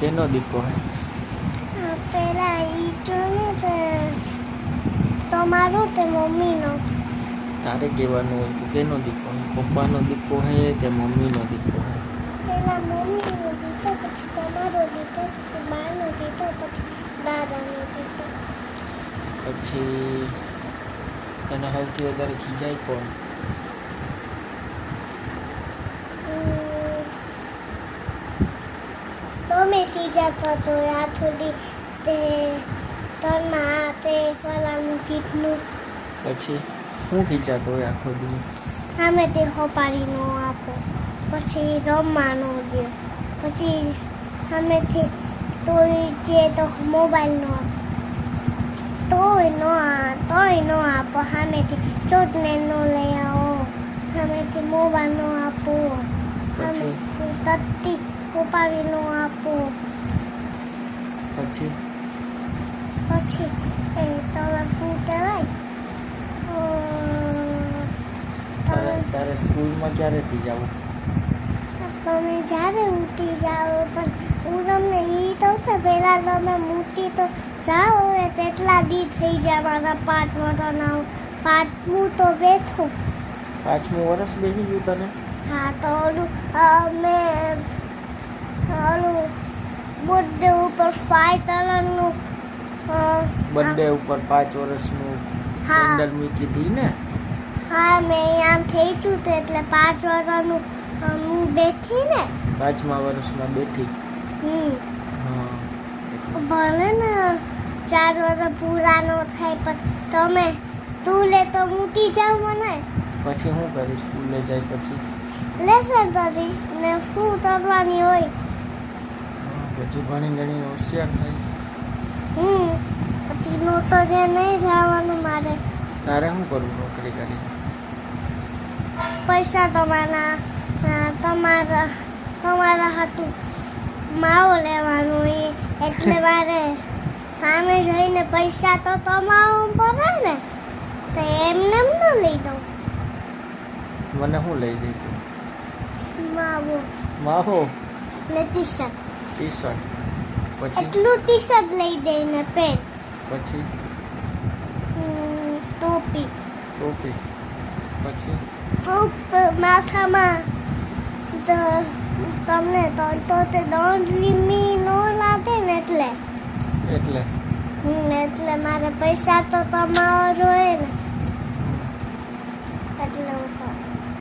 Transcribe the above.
કેનો દીકો હે? પેલા ઈ તો ને તમારો તે મમ્મીનો. તારે કહેવાનું હોય કે કેનો દીકો હે? પપ્પાનો દીકો હે કે મમ્મીનો દીકો હે? પેલા મમ્મીનો દીધો, પછી તમારો દીધો, પછી બાનો દીધો, પછી દાદાનો દીધો. પછી તને સૌથી વધારે ખીજાય કોણ? તમે ખીજાતા તો આ થોડી તે તના તે ફલાનું કીધનું. પછી શું ખીજાતો હોય આખો દી? સામે તે હોપારી નો આપો, પછી રમવાનો દે, પછી સામેથી તોય જે તો મોબાઈલ નો આપો, તોય નો આપો, સામેથી ચોટને નો લઈ આવો, સામેથી મોબાઈલ નો આપો, સામેથી તત્તી હોપારી નો આપો. પછી એ તમે શું કહેવાય, તારે સ્કૂલમાં ક્યારેથી જવું? તમે જ્યારે ઉઠી જાઓ, પણ હું તમને એ તો કે પહેલાં તમે મૂટી તો જાઓ, હવે તેટલા દી થઈ જાય મારા 5 વર્ષના. 5મું તો બેઠું. 5મું વર્ષ બેસી ગયું તને? હા, તો મેં બર્થડે ઉપર 5 કલરનું બર્થડે ઉપર 5 વર્ષનું હા. કેન્ડલ મૂકી હતી ને? હા, મેં આમ થઈ છું તો એટલે 5 વર્ષનું હું બેઠી ને. 5મા વર્ષમાં બેઠી. હા. ભલે ને 4 વર્ષ પૂરા નો થાય, પણ તું લે તો મૂકી જાવ મને. પછી શું કરીશ સ્કૂલે જાય પછી? લેસન કરીશ ને શું કરવાની હોય. પછી ઘણી ઘણી હોશિયાર થાય. પછી નો તો જે નહીં જવાનું મારે. તારે શું કરવું નોકરી કરી? પૈસા તમારા હાથું માવો લેવાનું એટલે મારે સામે જઈને પૈસા તો કમાવું પડે ને, તો એમને ન લઈ દઉં. મને શું લઈ દીધું? માવો માહો ને ટી-શર્ટ. ટી-શર્ટ. પછી એટલું ટી-શર્ટ લઈ દે ને પેન્ટ. પછી ટોપી. પછી માથામાં તમને તો તે દોંડલી નો લાગે ને એટલે એટલે મારે પૈસા તો કમાવા જોઈએ ને, એટલે હું કહું.